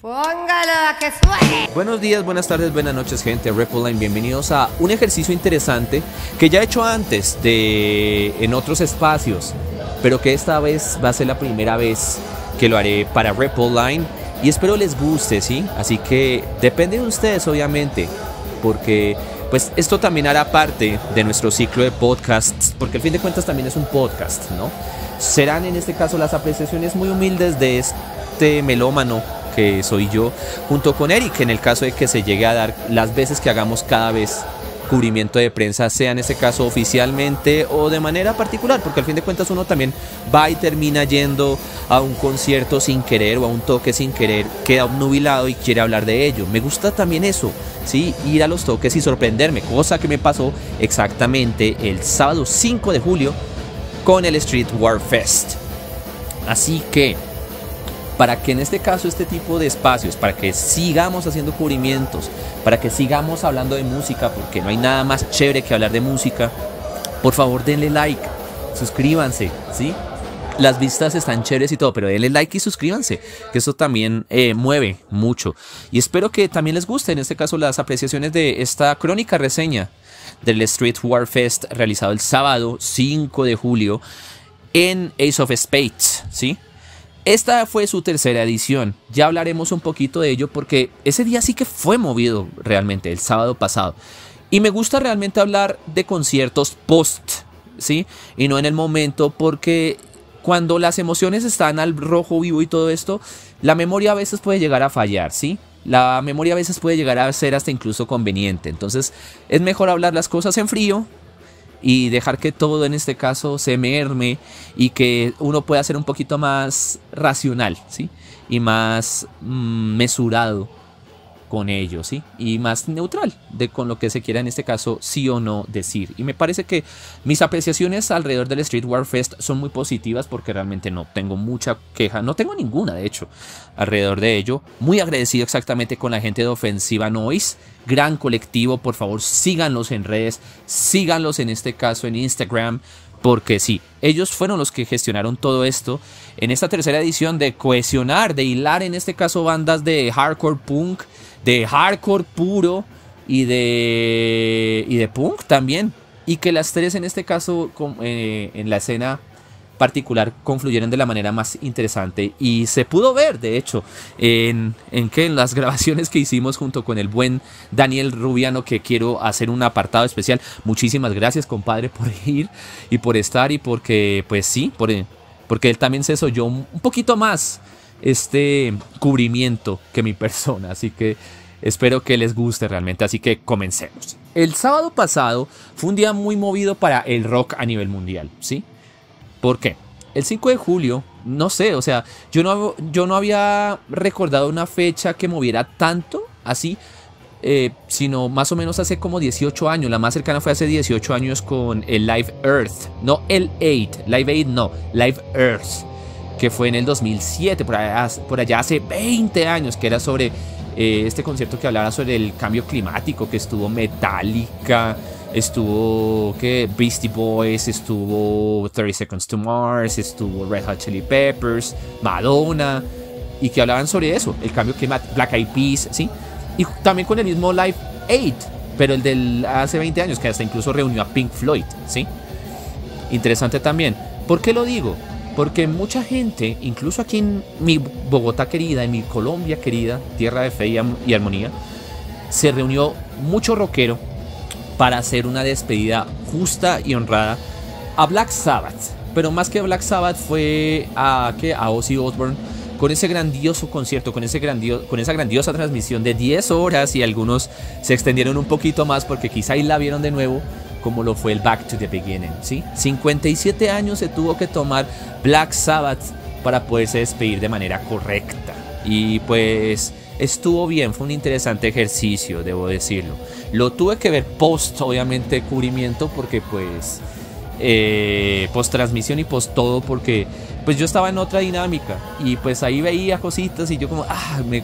Póngalo a que suene. Buenos días, buenas tardes, buenas noches, gente de Rap Online. Bienvenidos a un ejercicio interesante que ya he hecho antes en otros espacios, pero que esta vez va a ser la primera vez que lo haré para Rap Online y espero les guste, ¿sí? Así que depende de ustedes, obviamente, porque pues esto también hará parte de nuestro ciclo de podcasts, porque al fin de cuentas también es un podcast, ¿no? Serán en este caso las apreciaciones muy humildes de este melómano que soy yo, junto con Eric, en el caso de que se llegue a dar las veces que hagamos cada vez cubrimiento de prensa, sea en este caso oficialmente o de manera particular, porque al fin de cuentas uno también va y termina yendo a un concierto sin querer o a un toque sin querer, queda obnubilado y quiere hablar de ello. Me gusta también eso, ¿sí? Ir a los toques y sorprenderme, cosa que me pasó exactamente el sábado 5 de julio con el Street War Fest. Así que para que en este caso este tipo de espacios, para que sigamos haciendo cubrimientos, para que sigamos hablando de música, porque no hay nada más chévere que hablar de música, por favor denle like, suscríbanse, ¿sí? Las vistas están chéveres y todo, pero denle like y suscríbanse, que eso también mueve mucho. Y espero que también les guste, en este caso, las apreciaciones de esta crónica reseña del Street War Fest realizado el sábado 5 de julio en Ace of Spades, ¿sí? Esta fue su tercera edición, ya hablaremos un poquito de ello porque ese día sí que fue movido realmente, el sábado pasado. Y me gusta realmente hablar de conciertos post, ¿sí? Y no en el momento, porque cuando las emociones están al rojo vivo y todo esto, la memoria a veces puede llegar a fallar, ¿sí? La memoria a veces puede llegar a ser hasta incluso conveniente. Entonces es mejor hablar las cosas en frío y dejar que todo en este caso se merme y que uno pueda ser un poquito más racional, ¿sí? Y más mesurado con ello, ¿sí? Y más neutral con lo que se quiera en este caso sí o no decir. Y me parece que mis apreciaciones alrededor del Street War Fest son muy positivas porque realmente no tengo mucha queja, no tengo ninguna de hecho alrededor de ello. Muy agradecido exactamente con la gente de Ofensiva Noise, gran colectivo, por favor síganlos en redes, síganlos en este caso en Instagram, porque sí, ellos fueron los que gestionaron todo esto en esta tercera edición de cohesionar, de hilar en este caso bandas de hardcore punk, de hardcore puro y de punk también, y que las tres en este caso en la escena particular confluyeron de la manera más interesante y se pudo ver de hecho en las grabaciones que hicimos junto con el buen Daniel Rubiano, que quiero hacer un apartado especial. Muchísimas gracias, compadre, por ir y por estar, y porque pues sí, porque él también se soyó un poquito más este cubrimiento que mi persona, así que espero que les guste realmente, así que comencemos. El sábado pasado fue un día muy movido para el rock a nivel mundial, ¿sí? ¿Por qué? El 5 de julio, no sé, o sea, yo no había recordado una fecha que moviera tanto así, sino más o menos hace como 18 años, la más cercana fue hace 18 años con el Live Earth, no el 8, Live 8 no, Live Earth, que fue en el 2007, por allá hace 20 años, que era sobre este concierto que hablaba sobre el cambio climático, que estuvo Metallica, estuvo Beastie Boys, estuvo 30 Seconds to Mars, estuvo Red Hot Chili Peppers, Madonna, y que hablaban sobre eso, el cambio climático, Black Eyed Peas, ¿sí? Y también con el mismo Live 8, pero el del hace 20 años, que hasta incluso reunió a Pink Floyd, ¿sí? Interesante también. ¿Por qué lo digo? Porque mucha gente, incluso aquí en mi Bogotá querida, en mi Colombia querida, tierra de fe y armonía, se reunió mucho rockero para hacer una despedida justa y honrada a Black Sabbath. Pero más que Black Sabbath fue a Ozzy Osbourne, con ese grandioso concierto, con esa grandiosa transmisión de 10 horas, y algunos se extendieron un poquito más porque quizá ahí la vieron de nuevo, como lo fue el Back to the Beginning, ¿sí? 57 años se tuvo que tomar Black Sabbath para poderse despedir de manera correcta. Y pues estuvo bien, fue un interesante ejercicio, debo decirlo. Lo tuve que ver post, obviamente, cubrimiento, porque pues post transmisión y post todo, porque pues yo estaba en otra dinámica y pues ahí veía cositas y yo como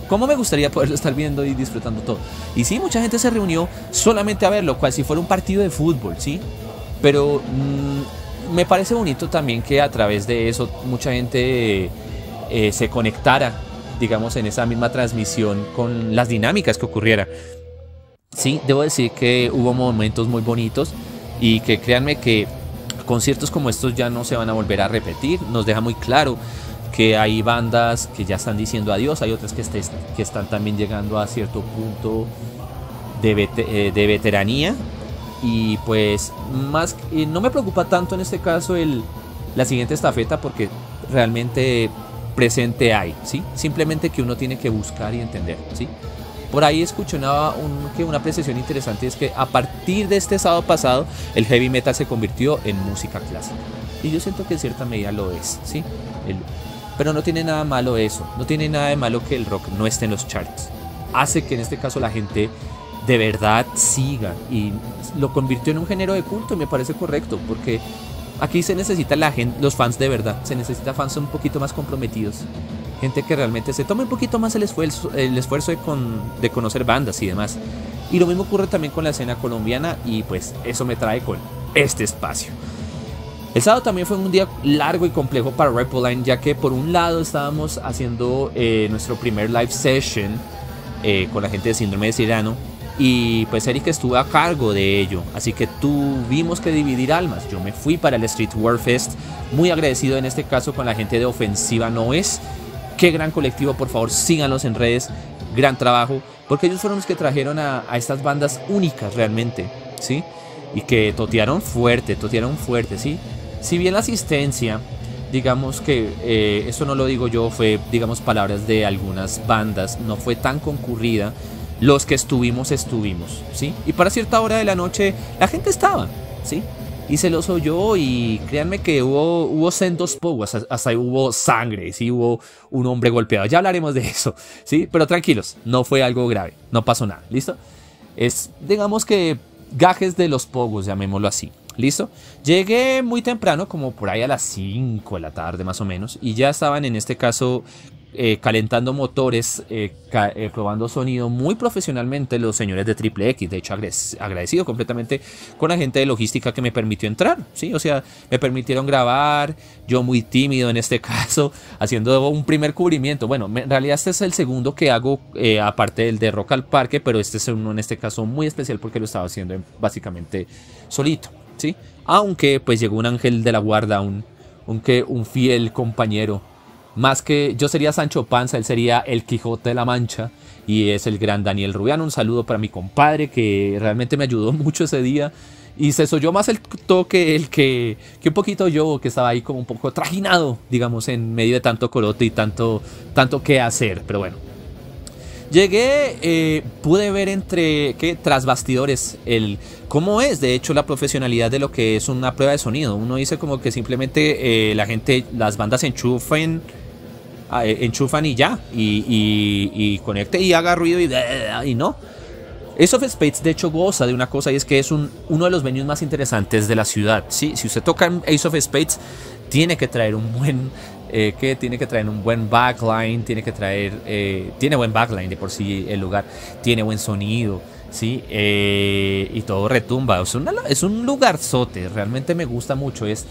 cómo me gustaría poderlo estar viendo y disfrutando todo. Y sí, mucha gente se reunió solamente a verlo, cual si fuera un partido de fútbol, ¿sí? Pero me parece bonito también que a través de eso mucha gente se conectara digamos, en esa misma transmisión con las dinámicas que ocurriera. Sí, debo decir que hubo momentos muy bonitos y que créanme que conciertos como estos ya no se van a volver a repetir. Nos deja muy claro que hay bandas que ya están diciendo adiós, hay otras que están también llegando a cierto punto de veteranía. Y pues más no me preocupa tanto en este caso la siguiente estafeta, porque realmente presente hay, ¿sí? Simplemente que uno tiene que buscar y entender, ¿sí? Por ahí escuché una apreciación interesante, es que a partir de este sábado pasado el heavy metal se convirtió en música clásica. Y yo siento que en cierta medida lo es, ¿sí? Pero no tiene nada malo eso, no tiene nada de malo que el rock no esté en los charts. Hace que en este caso la gente de verdad siga y lo convirtió en un género de culto y me parece correcto, porque aquí se necesita los fans de verdad, se necesita fans un poquito más comprometidos, gente que realmente se tome un poquito más el esfuerzo de conocer bandas y demás. Y lo mismo ocurre también con la escena colombiana y pues eso me trae con este espacio. El sábado también fue un día largo y complejo para Repoline, ya que por un lado estábamos haciendo nuestro primer live session con la gente de Síndrome de Cyrano. Y pues Eric estuvo a cargo de ello, así que tuvimos que dividir almas. Yo me fui para el Street War Fest, muy agradecido en este caso con la gente de Ofensiva No Es. Qué gran colectivo, por favor síganlos en redes, gran trabajo, porque ellos fueron los que trajeron a estas bandas únicas realmente, ¿sí? Y que totearon fuerte, ¿sí? Si bien la asistencia, digamos que eso no lo digo yo, fue digamos palabras de algunas bandas, no fue tan concurrida. Los que estuvimos, ¿sí? Y para cierta hora de la noche la gente estaba, ¿sí? Y se los oyó y créanme que hubo sendos pogos, hasta hubo sangre, ¿sí? Hubo un hombre golpeado, ya hablaremos de eso, ¿sí? Pero tranquilos, no fue algo grave, no pasó nada, ¿listo? Es, digamos que, gajes de los pogos, llamémoslo así, ¿listo? Llegué muy temprano, como por ahí a las 5 de la tarde más o menos, y ya estaban en este caso calentando motores, probando sonido muy profesionalmente los señores de Triple X. De hecho, agradecido completamente con la gente de logística que me permitió entrar, ¿sí? O sea, me permitieron grabar, yo muy tímido en este caso, haciendo un primer cubrimiento. Bueno, en realidad este es el segundo que hago, aparte del de Rock al Parque, pero este es uno en este caso muy especial porque lo estaba haciendo básicamente solito, ¿sí? Aunque pues llegó un ángel de la guarda, un fiel compañero. Más que yo sería Sancho Panza, él sería el Quijote de la Mancha y es el gran Daniel Rubiano. Un saludo para mi compadre que realmente me ayudó mucho ese día y se oyó más el toque que un poquito yo, que estaba ahí como un poco trajinado, digamos, en medio de tanto corote y tanto que hacer. Pero bueno, llegué, pude ver tras bastidores cómo es de hecho la profesionalidad de lo que es una prueba de sonido. Uno dice como que simplemente las bandas enchufan y ya, y conecte y haga ruido y no. Ace of Spades de hecho goza de una cosa, y es que es uno de los venues más interesantes de la ciudad, ¿sí? Si usted toca en Ace of Spades tiene que traer un buen backline, tiene buen backline de por sí el lugar, tiene buen sonido, ¿sí? Y todo retumba, es un lugarzote, realmente me gusta mucho, es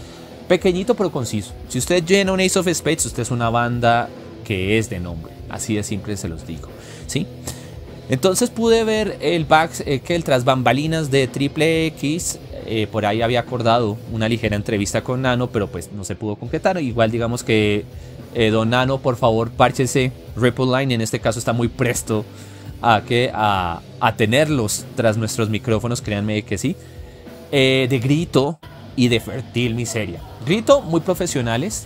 pequeñito pero conciso. Si usted llena un Ace of Spades, usted es una banda que es de nombre, así de simple se los digo, ¿sí? Entonces pude ver el tras bambalinas de Triple X. Por ahí había acordado una ligera entrevista con Nano, pero pues no se pudo concretar. Igual digamos que don Nano, por favor, párchese. Repoline en este caso está muy presto a tenerlos tras nuestros micrófonos, créanme que sí. De Grito y de Fertil Miseria. Grito muy profesionales.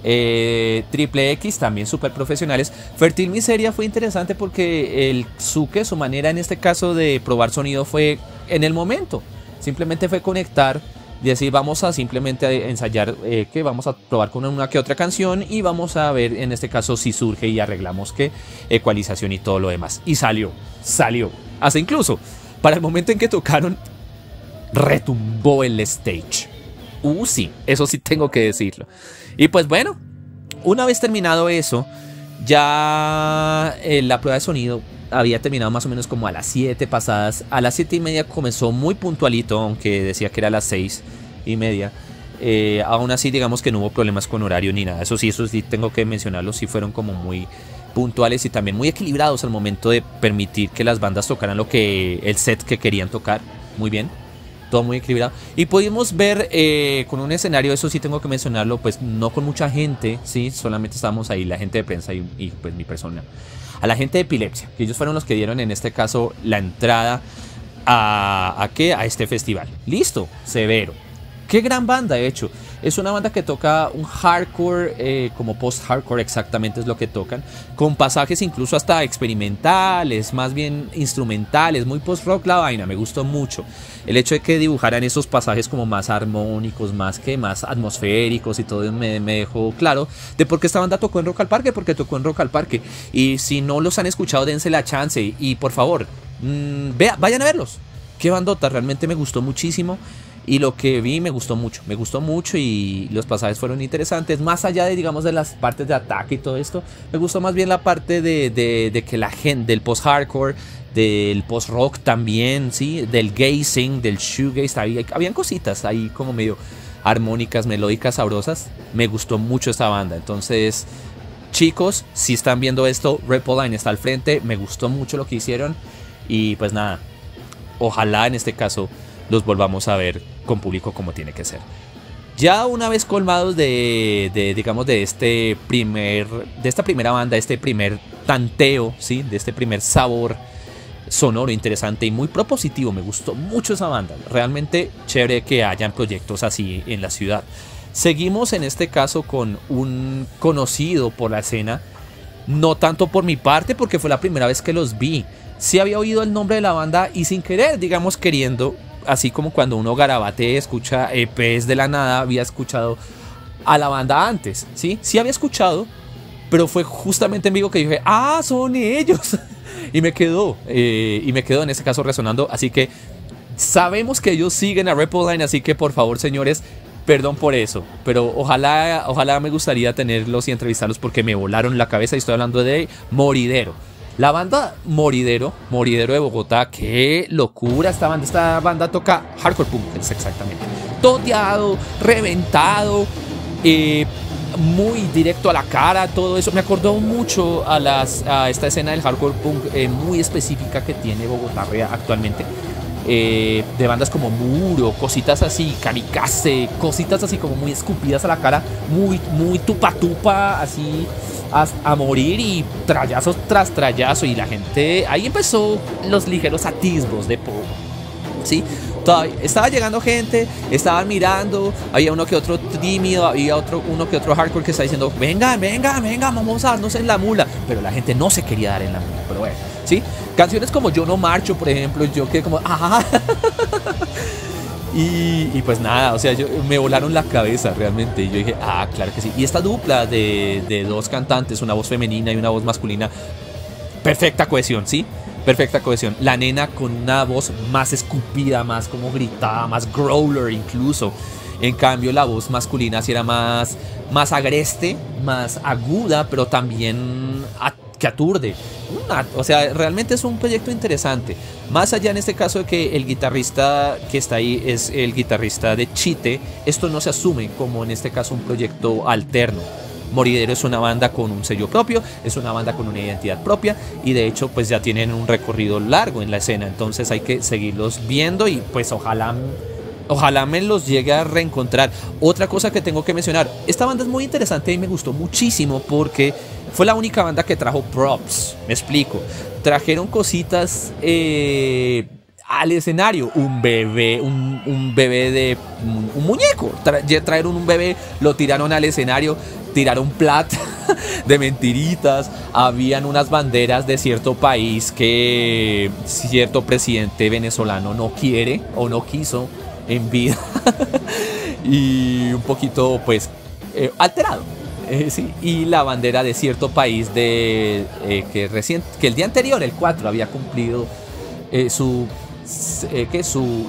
Triple X también súper profesionales. Fertil Miseria fue interesante porque su manera en este caso de probar sonido fue en el momento. Simplemente fue conectar, decir vamos a simplemente ensayar, que vamos a probar con una que otra canción y vamos a ver en este caso si surge y arreglamos ecualización y todo lo demás. Y salió. Hasta incluso para el momento en que tocaron retumbó el stage. Sí, eso sí tengo que decirlo. Y pues bueno, una vez terminado eso, ya la prueba de sonido había terminado más o menos como a las 7 pasadas. A las 7:30 comenzó muy puntualito, aunque decía que era a las 6:30. Aún así digamos que no hubo problemas con horario ni nada. Eso sí tengo que mencionarlo, sí fueron como muy puntuales y también muy equilibrados al momento de permitir que las bandas tocaran el set que querían tocar. Muy bien, todo muy equilibrado. Y pudimos ver con un escenario, eso sí tengo que mencionarlo, pues no con mucha gente, sí, solamente estábamos ahí, la gente de prensa y pues mi persona. A la gente de Epilepsia, que ellos fueron los que dieron en este caso la entrada a este festival. Listo, severo. Qué gran banda, de hecho. Es una banda que toca un hardcore, como post-hardcore exactamente es lo que tocan, con pasajes incluso hasta experimentales, más bien instrumentales, muy post-rock la vaina, me gustó mucho. El hecho de que dibujaran esos pasajes como más armónicos, más atmosféricos y todo me dejó claro de por qué esta banda tocó en Rock al Parque, porque tocó en Rock al Parque. Y si no los han escuchado, dense la chance y por favor, vayan a verlos. Qué bandota, realmente me gustó muchísimo. Y lo que vi me gustó mucho y los pasajes fueron interesantes. Más allá de, digamos, de las partes de ataque y todo esto, me gustó más bien la parte de que la gente, del post-hardcore, del post-rock también, ¿sí? Del gazing, del shoegaze, habían cositas ahí como medio armónicas, melódicas, sabrosas. Me gustó mucho esta banda, entonces, chicos, si están viendo esto, Repoline está al frente, me gustó mucho lo que hicieron y pues nada, ojalá en este caso los volvamos a ver con público como tiene que ser. Ya una vez colmados digamos de esta primera banda, este primer tanteo, ¿sí? De este primer sabor sonoro interesante y muy propositivo, me gustó mucho esa banda, realmente chévere que hayan proyectos así en la ciudad. Seguimos en este caso con un conocido por la escena, no tanto por mi parte porque fue la primera vez que los vi. Sí había oído el nombre de la banda y sin querer, digamos queriendo, así como cuando uno garabatea, escucha EPs de la nada, había escuchado a la banda antes, ¿sí? Sí había escuchado, pero fue justamente en vivo que dije, ¡ah, son ellos! y me quedó en ese caso resonando, así que sabemos que ellos siguen a Repoline, así que por favor, señores, perdón por eso, pero ojalá me gustaría tenerlos y entrevistarlos porque me volaron la cabeza y estoy hablando de Moridero. La banda Moridero de Bogotá, qué locura esta banda toca hardcore punk, exactamente. Toteado, reventado, muy directo a la cara, todo eso. Me acordó mucho a esta escena del hardcore punk muy específica que tiene Bogotá actualmente. De bandas como Muro, cositas así, Kamikaze, cositas así como muy escupidas a la cara, muy tupa, así a morir y trallazos tras trayazo. Y la gente, ahí empezó los ligeros atisbos de poco, ¿sí? Estaba llegando gente, estaban mirando, había uno que otro tímido, había uno que otro hardcore que estaba diciendo, venga, vamos a darnos en la mula, pero la gente no se quería dar en la mula, pero bueno, ¿sí? Canciones como Yo No Marcho, por ejemplo, yo quedé como, ¡ah! y pues nada, o sea, me volaron la cabeza realmente. Y yo dije, ah, claro que sí. Y esta dupla de dos cantantes, una voz femenina y una voz masculina, perfecta cohesión, ¿sí? Perfecta cohesión. La nena con una voz más escupida, más como gritada, más growler incluso. En cambio, la voz masculina sí era más agreste, más aguda, pero también que aturde. O sea, realmente es un proyecto interesante. Más allá en este caso de que el guitarrista que está ahí es el guitarrista de Chite, esto no se asume como en este caso un proyecto alterno. Moridero es una banda con un sello propio, es una banda con una identidad propia y de hecho pues ya tienen un recorrido largo en la escena, entonces hay que seguirlos viendo y pues ojalá me los llegue a reencontrar. Otra cosa que tengo que mencionar, esta banda es muy interesante y me gustó muchísimo porque fue la única banda que trajo props, me explico, trajeron cositas al escenario, un bebé, un bebé de un muñeco, trajeron un bebé, lo tiraron al escenario, tiraron plata de mentiritas, habían unas banderas de cierto país que cierto presidente venezolano no quiere o no quiso en vida y un poquito pues alterado. Sí, y la bandera de cierto país que el día anterior, el 4, había cumplido su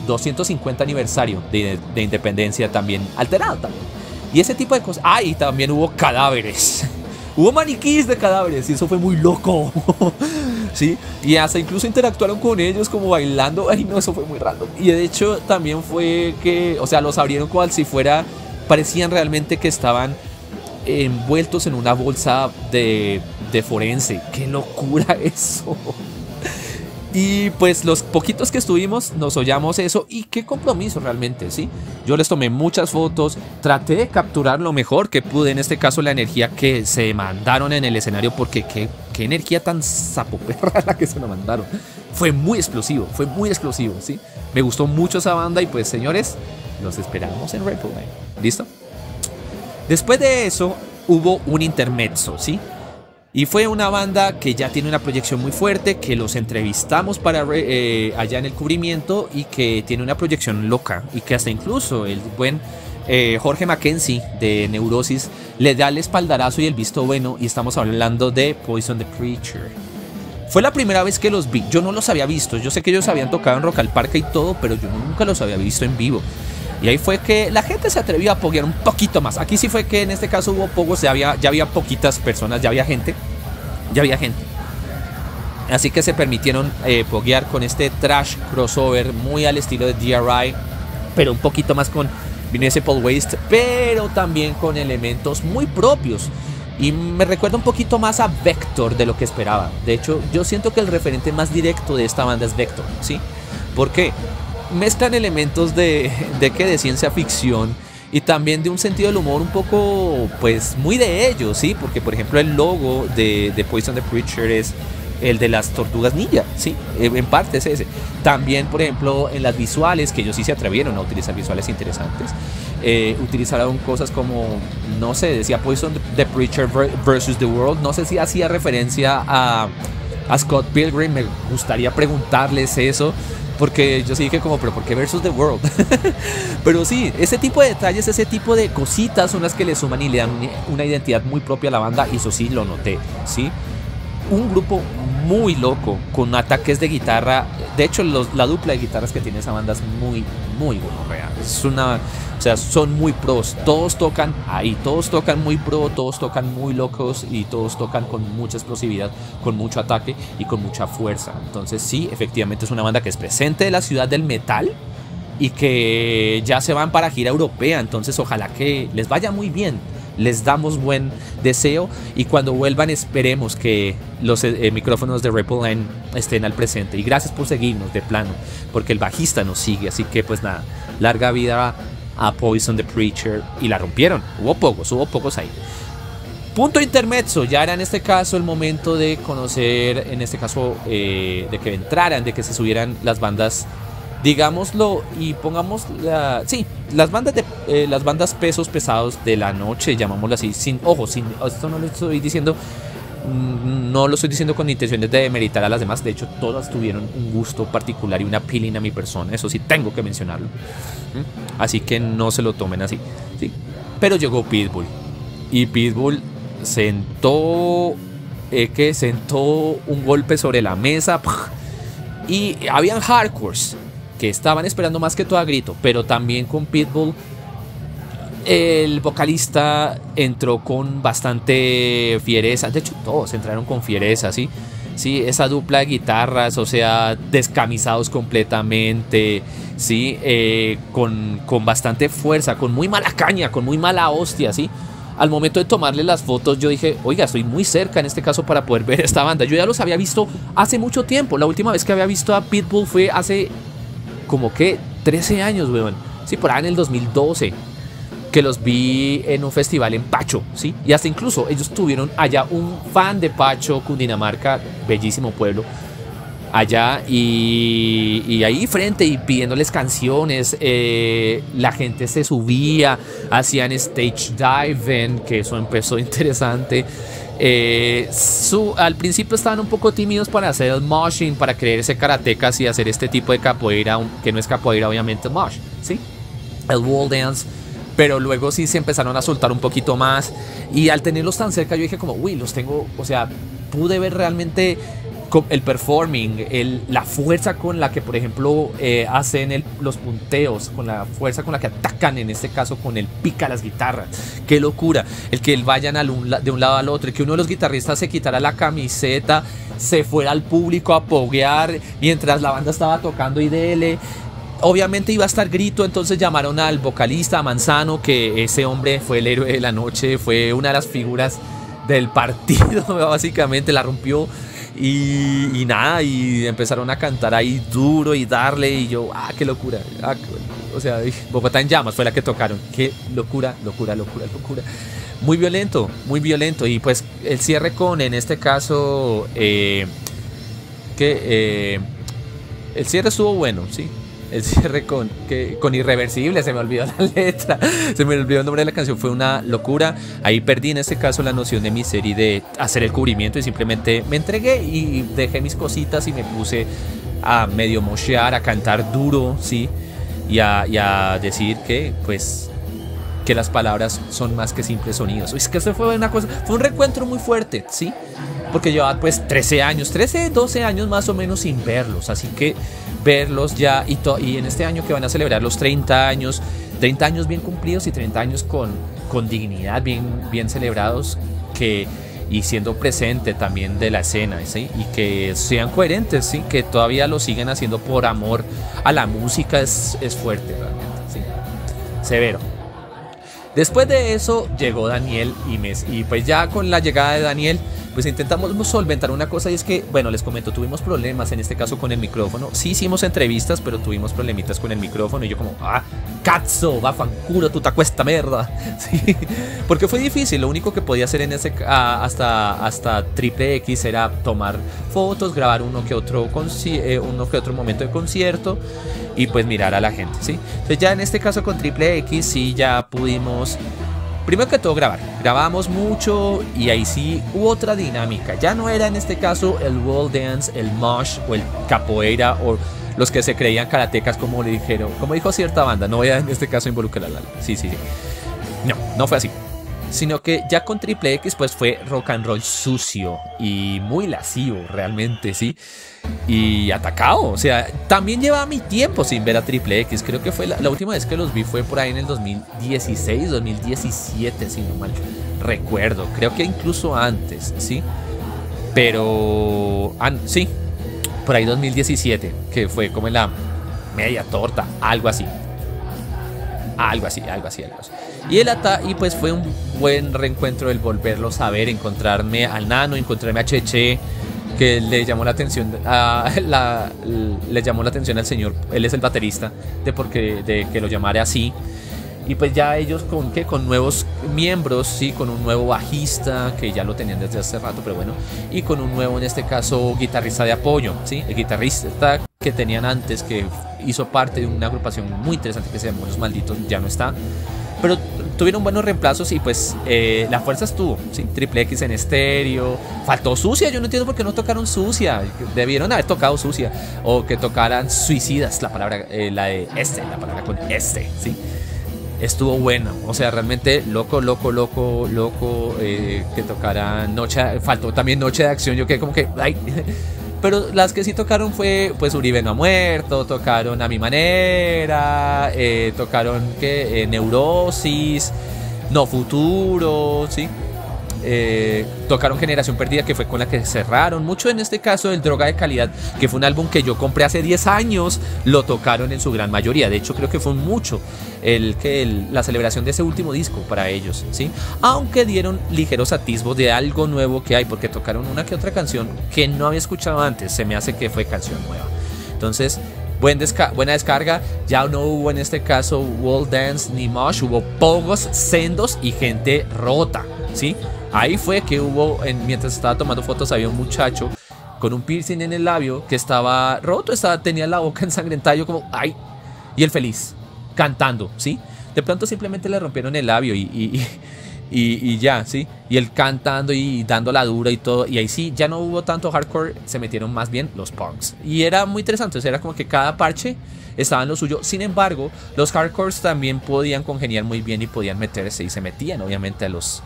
250 aniversario de independencia, también alterado también. Y ese tipo de cosas. Y también hubo cadáveres. Hubo maniquís de cadáveres y eso fue muy loco. ¿Sí? Y hasta incluso interactuaron con ellos como bailando. Ay, no, eso fue muy random. Y de hecho también fue que, o sea, los abrieron como si fuera, parecían realmente que estaban envueltos en una bolsa de forense. ¡Qué locura eso! Y pues los poquitos que estuvimos nos hollamos eso, y qué compromiso realmente, ¿sí? Yo les tomé muchas fotos, traté de capturar lo mejor que pude, en este caso la energía que se mandaron en el escenario, porque qué energía tan sapoperra la que se lo mandaron. Fue muy explosivo, ¿sí? Me gustó mucho esa banda y pues señores, los esperamos en Reptile Line. ¿Listo? Después de eso hubo un intermezzo, ¿sí? Y fue una banda que ya tiene una proyección muy fuerte, que los entrevistamos para allá en el cubrimiento, y que tiene una proyección loca, y que hasta incluso el buen Jorge Mackenzie de Neurosis le da el espaldarazo y el visto bueno, y estamos hablando de Poison the Preacher. Fue la primera vez que los vi, yo no los había visto, yo sé que ellos habían tocado en Rock al Parque y todo, pero yo nunca los había visto en vivo. Y ahí fue que la gente se atrevió a poguear un poquito más. Aquí sí fue que en este caso hubo pogos, ya había poquitas personas, ya había gente. Así que se permitieron poguear con este trash crossover muy al estilo de DRI, pero un poquito más con Municipal Waste, pero también con elementos muy propios. Y me recuerda un poquito más a Vector de lo que esperaba. De hecho, yo siento que el referente más directo de esta banda es Vector, ¿sí? ¿Por qué? Mezclan elementos de ciencia ficción y también de un sentido del humor un poco, pues, muy de ellos, ¿sí? Porque, por ejemplo, el logo de Poison the Preacher es el de las tortugas ninja, ¿sí? En parte es ese. También, por ejemplo, en las visuales, que ellos sí se atrevieron a utilizar visuales interesantes, utilizaron cosas como, no sé, decía Poison the Preacher versus the World. No sé si hacía referencia a Scott Pilgrim, me gustaría preguntarles eso, porque yo sí dije como, pero ¿por qué versus the world? Pero sí, ese tipo de detalles, ese tipo de cositas son las que le suman y le dan una identidad muy propia a la banda, y eso sí lo noté, ¿sí? Un grupo muy loco, con ataques de guitarra. De hecho, la dupla de guitarras que tiene esa banda es muy, muy gonorrea. Es una... O sea, son muy pros. Todos tocan ahí, todos tocan muy pro, todos tocan muy locos, y todos tocan con mucha explosividad, con mucho ataque y con mucha fuerza. Entonces sí, efectivamente es una banda que es presente de la ciudad del metal y que ya se van para gira europea. Entonces ojalá que les vaya muy bien. Les damos buen deseo, y cuando vuelvan esperemos que los micrófonos de Reptile Line estén al presente. Y gracias por seguirnos de plano, porque el bajista nos sigue. Así que pues nada, larga vida a Poison the Preacher. Y la rompieron, hubo pocos ahí. Punto intermezzo, ya era en este caso el momento de conocer, en este caso de que entraran, de que se subieran las bandas, digámoslo, y pongamos las bandas pesos pesados de la noche, llamámoslo así, esto no lo estoy diciendo, no lo estoy diciendo con intenciones de demeritar a las demás. De hecho, todas tuvieron un gusto particular y una peeling a mi persona, eso sí tengo que mencionarlo. Así que no se lo tomen así, ¿sí? Pero llegó Pitbull, y Pitbull sentó un golpe sobre la mesa, y habían hardcores que estaban esperando más que todo a grito, pero también con Pitbull el vocalista entró con bastante fiereza. De hecho, todos entraron con fiereza, ¿sí? Sí, esa dupla de guitarras, o sea, descamisados completamente, ¿sí? Con bastante fuerza, con muy mala caña, con muy mala hostia, ¿sí? Al momento de tomarle las fotos yo dije, oiga, estoy muy cerca en este caso para poder ver esta banda. Yo ya los había visto hace mucho tiempo. La última vez que había visto a Pitbull fue hace como que 13 años, weón. Sí, por ahí en el 2012, que los vi en un festival en Pacho, ¿sí? Y hasta incluso ellos tuvieron allá un fan de Pacho, Cundinamarca, bellísimo pueblo, allá, y ahí frente y pidiéndoles canciones. La gente se subía, hacían stage diving, que eso empezó interesante. Al principio estaban un poco tímidos para hacer el moshing, para creerse karatecas y hacer este tipo de capoeira, que no es capoeira obviamente, el mosh, ¿sí? El wall dance. Pero luego sí se empezaron a soltar un poquito más, y al tenerlos tan cerca yo dije como, uy, los tengo, o sea, pude ver realmente el performing, la fuerza con la que, por ejemplo, hacen los punteos, con la fuerza con la que atacan, en este caso con el pica las guitarras. Qué locura, el que vayan de un lado al otro, el que uno de los guitarristas se quitara la camiseta, se fuera al público a poguear mientras la banda estaba tocando y dele. obviamente iba a estar grito, entonces llamaron al vocalista, a Manzano, que ese hombre fue el héroe de la noche, fue una de las figuras del partido, básicamente la rompió. Y nada, y empezaron a cantar ahí duro y darle, y yo, qué locura, o sea, Bogotá en llamas fue la que tocaron, qué locura, locura, locura, locura, muy violento, y pues el cierre con, en este caso, el cierre estuvo bueno, sí. El cierre con Irreversible, se me olvidó la letra, se me olvidó el nombre de la canción, fue una locura. Ahí perdí en este caso la noción de mi serie de hacer el cubrimiento y simplemente me entregué y dejé mis cositas y me puse a medio moshear, a cantar duro, ¿sí? Y a decir que, pues, que las palabras son más que simples sonidos. Es que eso fue una cosa, fue un reencuentro muy fuerte, ¿sí? Porque llevaba pues 13 años, 13, 12 años más o menos sin verlos, así que verlos ya y en este año que van a celebrar los 30 años bien cumplidos y 30 años con dignidad, bien celebrados, y siendo presente también de la escena, ¿sí? Y que sean coherentes, ¿sí? Que todavía lo siguen haciendo por amor a la música, es fuerte realmente, ¿sí? Severo. Después de eso llegó Daniel Imes, y pues ya con la llegada de Daniel pues intentamos solventar una cosa, y es que, bueno, les comento, tuvimos problemas en este caso con el micrófono. Sí hicimos entrevistas, pero tuvimos problemitas con el micrófono, y yo como, cazzo, va fanculo, tú te acuesta merda. Sí, porque fue difícil. Lo único que podía hacer en ese hasta Triple X era tomar fotos, grabar uno que otro momento de concierto y pues mirar a la gente, ¿sí? Entonces ya en este caso con Triple X sí ya pudimos, primero que todo, grabamos mucho, y ahí sí hubo otra dinámica. Ya no era en este caso el wall dance, el mosh o el capoeira o los que se creían karatecas, como le dijeron, como dijo cierta banda. No voy a en este caso involucrarla. Sí. No fue así. Sino que ya con Triple X pues fue rock and roll sucio y muy lascivo realmente, ¿sí? Y atacado, o sea, también llevaba mi tiempo sin ver a Triple X. Creo que fue la última vez que los vi fue por ahí en el 2016, 2017, si no mal recuerdo. Creo que incluso antes, ¿sí? Pues sí, por ahí 2017, que fue como en la media torta, algo así. Y pues fue un buen reencuentro el volverlos a ver, encontrarme al Nano, encontrarme a Cheche, que le llamó la atención le llamó la atención al señor, él es el baterista, de que lo llamara así. Y pues ya ellos con nuevos miembros, sí, con un nuevo bajista que ya lo tenían desde hace rato, pero bueno, y con un nuevo, en este caso, guitarrista de apoyo, sí, el guitarrista que tenían antes, que hizo parte de una agrupación muy interesante que se llamó Los Malditos, ya no está, pero tuvieron buenos reemplazos y pues la fuerza estuvo, ¿sí? Triple X en estéreo, faltó Sucia, yo no entiendo por qué no tocaron Sucia, debieron haber tocado Sucia, o que tocaran Suicidas, la palabra, la palabra con ¿sí? Estuvo bueno, o sea, realmente loco, que tocaran faltó también Noche de Acción, yo quedé como que, pero las que sí tocaron fue, pues, Uribe no ha muerto, tocaron A Mi Manera, tocaron Neurosis, No Futuro, ¿sí? Tocaron Generación Perdida, que fue con la que cerraron. Mucho en este caso el Droga de Calidad, que fue un álbum que yo compré hace 10 años, lo tocaron en su gran mayoría. De hecho, creo que fue mucho la celebración de ese último disco para ellos, ¿sí? Aunque dieron ligeros atisbos de algo nuevo que hay, porque tocaron una que otra canción que no había escuchado antes. Se me hace que fue canción nueva. Entonces, buena descarga. Ya no hubo en este caso wall dance ni mosh, hubo pogos, sendos y gente rota, ¿sí? Ahí fue que hubo, mientras estaba tomando fotos, había un muchacho con un piercing en el labio que estaba roto, tenía la boca ensangrentada, yo como, ¡ay! Y él feliz, cantando, ¿sí? De pronto simplemente le rompieron el labio y ya, ¿sí? Y él cantando y dando la dura y todo, y ahí sí, ya no hubo tanto hardcore, se metieron más bien los punks. Y era muy interesante, o sea, era como que cada parche estaba en lo suyo. Sin embargo, los hardcores también podían congeniar muy bien y podían meterse, y se metían obviamente a los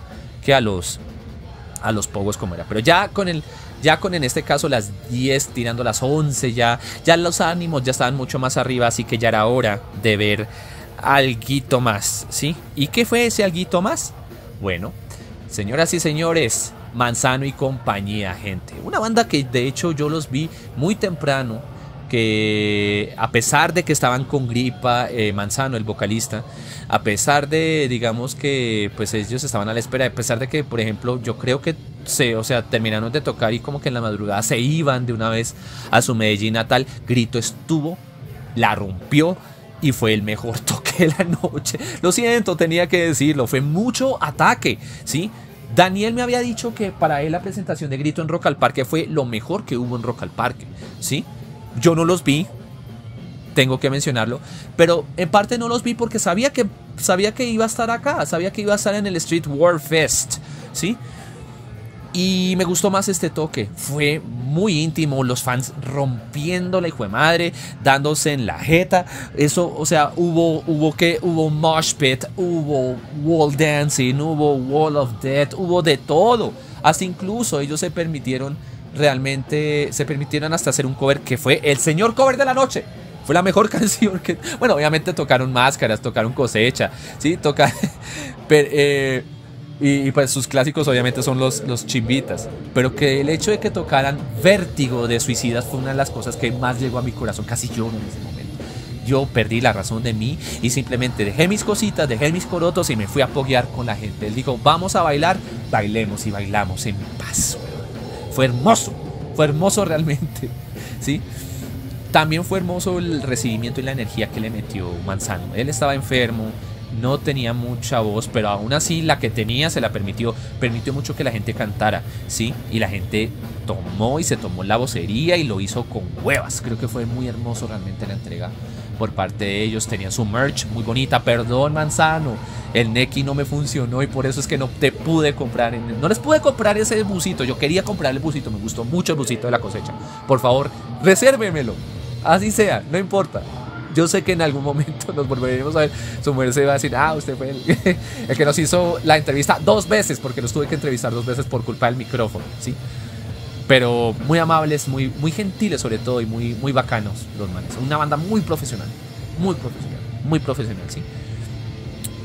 pogos como era, pero ya con en este caso las 10 tirando las 11 ya los ánimos ya estaban mucho más arriba, así que ya era hora de ver alguito más, ¿sí? ¿Y qué fue ese alguito más? Bueno, señoras y señores, Manzano y compañía, gente, una banda que de hecho yo los vi muy temprano que a pesar de que estaban con gripa, Manzano, el vocalista, a pesar de, digamos que pues ellos estaban a la espera, a pesar de que, por ejemplo, yo creo que terminaron de tocar y como que en la madrugada se iban de una vez a su Medellín natal, Grito estuvo, la rompió y fue el mejor toque de la noche. Lo siento, tenía que decirlo, fue mucho ataque, ¿sí? Daniel me había dicho que para él la presentación de Grito en Rock al Parque fue lo mejor que hubo en Rock al Parque, ¿sí? Yo no los vi, tengo que mencionarlo, pero en parte no los vi porque sabía que iba a estar acá, sabía que iba a estar en el Street War Fest, ¿sí? Y me gustó más este toque, fue muy íntimo, los fans rompiendo la hijo de madre, dándose en la jeta, eso, o sea, hubo mosh pit, hubo wall dancing, hubo wall of death, hubo de todo, hasta incluso ellos se permitieron hasta hacer un cover que fue el señor cover de la noche. Fue la mejor canción que... Bueno, obviamente tocaron Máscaras, tocaron Cosecha, ¿sí? Y pues sus clásicos obviamente son los chimbitas. Pero que el hecho de que tocaran Vértigo de Suicidas fue una de las cosas que más llegó a mi corazón. Casi lloro en ese momento. Yo perdí la razón de mí y simplemente dejé mis cositas, dejé mis corotos y me fui a poguear con la gente. Él dijo, vamos a bailar, bailemos y bailamos en paz. Fue hermoso realmente, ¿sí? También fue hermoso el recibimiento y la energía que le metió Manzano. Él estaba enfermo, no tenía mucha voz, pero aún así la que tenía se la permitió mucho que la gente cantara, ¿sí? Y la gente se tomó la vocería y lo hizo con huevas. Creo que fue muy hermoso realmente la entrega por parte de ellos. Tenían su merch muy bonita. Perdón, Manzano, el Neki no me funcionó y por eso es que no te pude comprar. No les pude comprar ese busito. Yo quería comprar el busito, me gustó mucho el busito de la cosecha. Por favor, resérvemelo. Así sea, no importa. Yo sé que en algún momento nos volveremos a ver. Su mujer se va a decir, usted fue el que nos hizo la entrevista 2 veces, porque los tuve que entrevistar 2 veces por culpa del micrófono, ¿sí? Pero muy amables, muy gentiles sobre todo y muy bacanos los manes. Una banda muy profesional, ¿sí?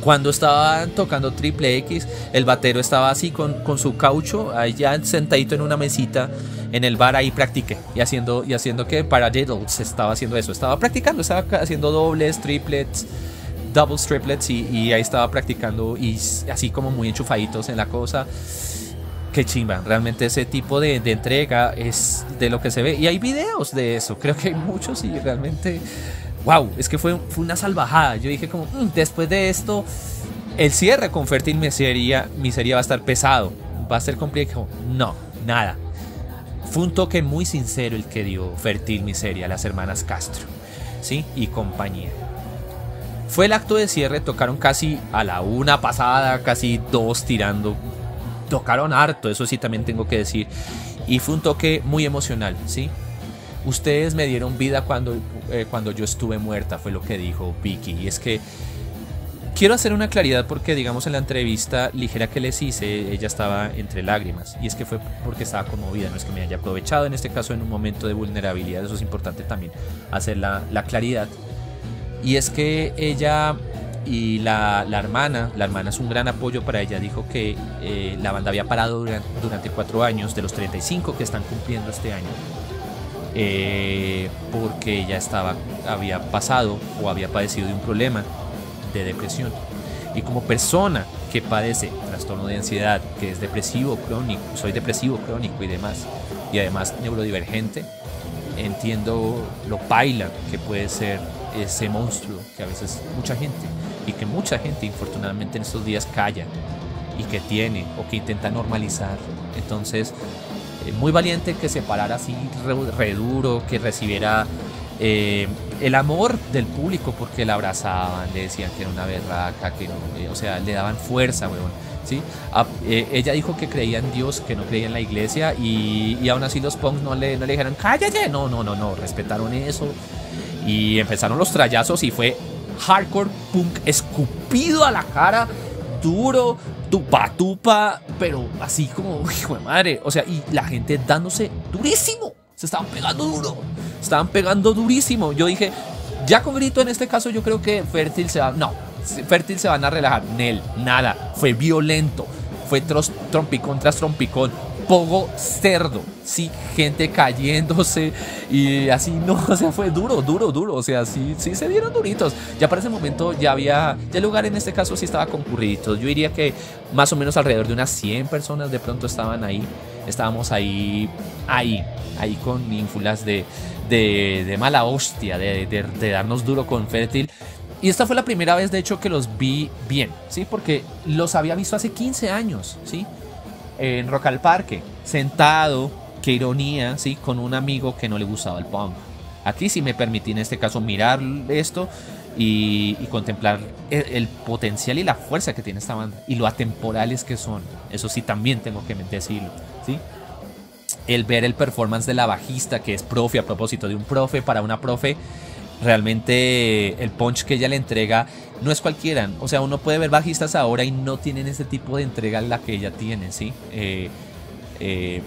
Cuando estaban tocando Triple X, el batero estaba así con su caucho, allá sentadito en una mesita en el bar, ahí practiqué. Y haciendo que para Diddles estaba haciendo eso. Estaba practicando, estaba haciendo dobles, triplets, doubles, triplets y ahí estaba practicando y así como muy enchufaditos en la cosa. Qué chimba, realmente ese tipo de entrega es de lo que se ve. Y hay videos de eso, creo que hay muchos y realmente... Wow, es que fue una salvajada. Yo dije como, después de esto, el cierre con Fértil Miseria va a estar pesado, va a ser complicado. No, nada. Fue un toque muy sincero el que dio Fértil Miseria, las hermanas Castro, ¿sí? Y compañía. Fue el acto de cierre, tocaron casi a la 1 pasada, casi 2 tirando. Tocaron harto, eso sí también tengo que decir. Y fue un toque muy emocional, ¿sí? Ustedes me dieron vida cuando yo estuve muerta, fue lo que dijo Vicky. Y es que quiero hacer una claridad porque, digamos, en la entrevista ligera que les hice, ella estaba entre lágrimas. Y es que fue porque estaba conmovida, no es que me haya aprovechado, en este caso en un momento de vulnerabilidad. Eso es importante también, hacer la claridad. Y es que ella y la hermana es un gran apoyo para ella. Dijo que la banda había parado durante 4 años, de los 35 que están cumpliendo este año. Porque ella había pasado o había padecido de un problema de depresión, y como persona que padece trastorno de ansiedad, que es depresivo crónico, soy depresivo crónico y además neurodivergente, entiendo lo paila que puede ser ese monstruo que a veces mucha gente infortunadamente en estos días calla y que tiene o que intenta normalizar. Entonces muy valiente que se parara así re duro, que recibiera el amor del público, porque la abrazaban, le decían que era una berraca, que no, o sea, le daban fuerza, weón, ¿sí? Ella dijo que creía en Dios, que no creía en la iglesia, y aún así los punks no le dijeron cállate, no, respetaron eso, y empezaron los trallazos y fue hardcore punk escupido a la cara, duro, tupa, pero así como, hijo de madre, o sea, y la gente dándose durísimo, se estaban pegando durísimo. Yo dije, ya con Grito en este caso yo creo que Fértil se van a relajar. Nel, nada, fue violento, fue trompicón tras trompicón, pogo cerdo, sí, gente cayéndose y así, no, o sea, fue duro, o sea, sí se dieron duritos. Ya para ese momento ya el lugar en este caso sí estaba concurrido. Yo diría que más o menos alrededor de unas 100 personas de pronto estaban ahí, estábamos ahí con ínfulas de mala hostia, de darnos duro con Fértil. Y esta fue la primera vez, de hecho, que los vi bien, ¿sí? Porque los había visto hace 15 años, ¿sí? En Rock al Parque, sentado, qué ironía, ¿sí? Con un amigo que no le gustaba el punk. Aquí sí me permití, en este caso, mirar esto y contemplar el potencial y la fuerza que tiene esta banda. Y lo atemporales que son. Eso sí, también tengo que decirlo, ¿sí? El ver el performance de la bajista, que es profe, a propósito de un profe para una profe, realmente el punch que ella le entrega no es cualquiera. O sea, uno puede ver bajistas ahora y no tienen ese tipo de entrega la que ella tiene, ¿sí?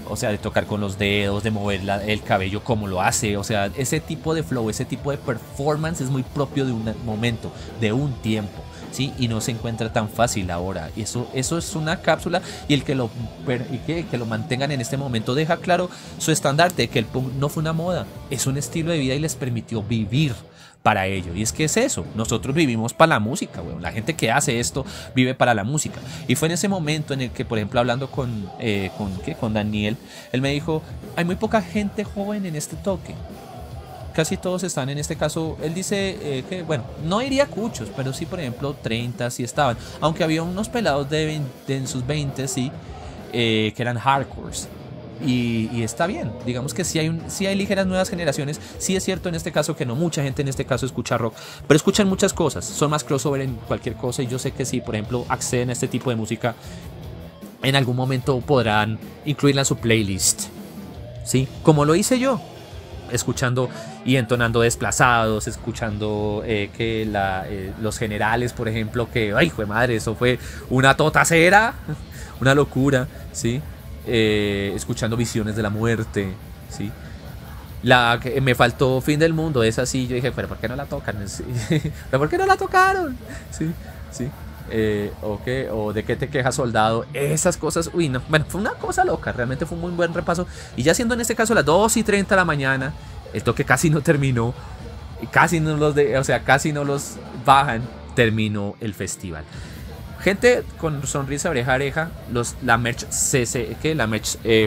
O sea, de tocar con los dedos, de mover el cabello como lo hace. O sea, ese tipo de flow, ese tipo de performance es muy propio de un momento, de un tiempo, ¿sí? Y no se encuentra tan fácil ahora. Y eso es una cápsula, y que lo mantengan en este momento deja claro su estandarte, que el punk no fue una moda, es un estilo de vida y les permitió vivir para ello. Y es que es eso, nosotros vivimos para la música, weón. La gente que hace esto vive para la música. Y fue en ese momento en el que, por ejemplo, hablando con Daniel, él me dijo, hay muy poca gente joven en este toque. Casi todos están, en este caso, él dice que, bueno, no iría cuchos, pero sí, por ejemplo, 30 sí estaban. Aunque había unos pelados en sus 20, sí, que eran hardcores. Y está bien, digamos que sí hay ligeras nuevas generaciones. Sí es cierto en este caso que no mucha gente en este caso escucha rock, pero escuchan muchas cosas, son más crossover en cualquier cosa. Y yo sé que sí, por ejemplo, acceden a este tipo de música, en algún momento podrán incluirla en su playlist, ¿sí? Como lo hice yo, escuchando y entonando Desplazados, escuchando Los Generales, por ejemplo, que, ay, jue madre, eso fue una totacera, una locura, ¿sí? Escuchando Visiones de la Muerte, ¿sí? La que me faltó Fin del Mundo, esa sí, yo dije, pero ¿por qué no la tocan? ¿Sí? ¿Pero por qué no la tocaron? Sí. O De qué te quejas, soldado, esas cosas, uy, no, bueno, fue una cosa loca, realmente fue un muy buen repaso. Y ya siendo en este caso las 2:30 de la mañana, el toque casi no terminó, casi no los bajan, terminó el festival. Gente con sonrisa oreja a oreja, la merch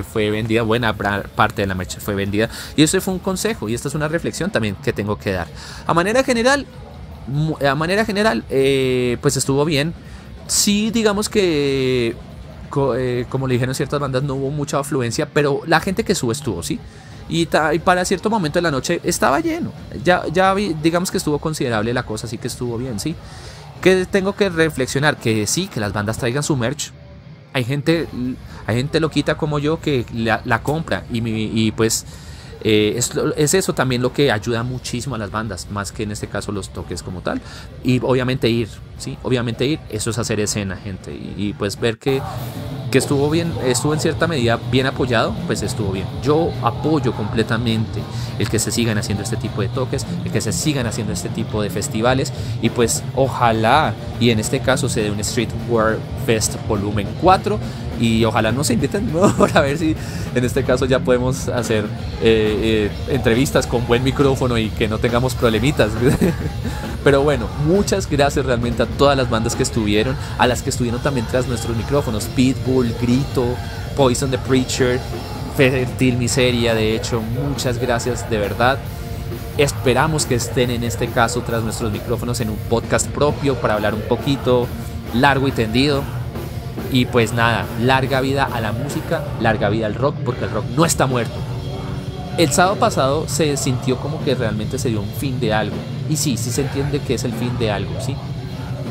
fue vendida, buena parte de la merch fue vendida, y eso fue un consejo, y esta es una reflexión también que tengo que dar. A manera general, pues estuvo bien. Sí, digamos que como le dijeron ciertas bandas, no hubo mucha afluencia, pero la gente que estuvo, ¿sí? Y para cierto momento de la noche estaba lleno. Ya digamos que estuvo considerable la cosa, así que estuvo bien, ¿sí? Que tengo que reflexionar, que sí, que las bandas traigan su merch. Hay gente loquita como yo que la compra, y pues es eso también lo que ayuda muchísimo a las bandas, más que en este caso los toques como tal. Y obviamente ir, eso es hacer escena, gente, y pues ver que estuvo bien, estuvo en cierta medida bien apoyado, pues estuvo bien. Yo apoyo completamente el que se sigan haciendo este tipo de toques, el que se sigan haciendo este tipo de festivales, y pues ojalá, y en este caso se dé un Streetwear Fest volumen 4, y ojalá nos inviten de nuevo para ver si en este caso ya podemos hacer entrevistas con buen micrófono y que no tengamos problemitas. Pero bueno, muchas gracias realmente a todas las bandas que estuvieron, a las que estuvieron también tras nuestros micrófonos: Pitbull, Grito, Poison the Preacher, Fértil Miseria. De hecho, muchas gracias de verdad. Esperamos que estén en este caso tras nuestros micrófonos en un podcast propio para hablar un poquito largo y tendido. Y pues nada, larga vida a la música, larga vida al rock, porque el rock no está muerto. El sábado pasado se sintió como que realmente se dio un fin de algo. Y sí se entiende que es el fin de algo, ¿sí?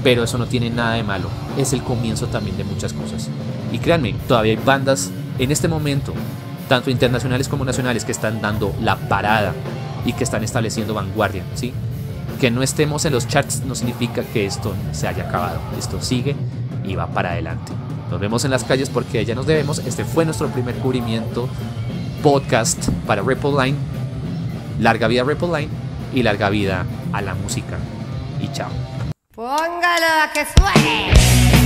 Pero eso no tiene nada de malo. Es el comienzo también de muchas cosas. Y créanme, todavía hay bandas en este momento, tanto internacionales como nacionales, que están dando la parada y que están estableciendo vanguardia, ¿sí? Que no estemos en los charts no significa que esto se haya acabado. Esto sigue y va para adelante. Nos vemos en las calles porque a ella nos debemos. Este fue nuestro primer cubrimiento podcast para Ripple Line. Larga vida Ripple Line y larga vida a la música. Y chao. Póngalo a que suene.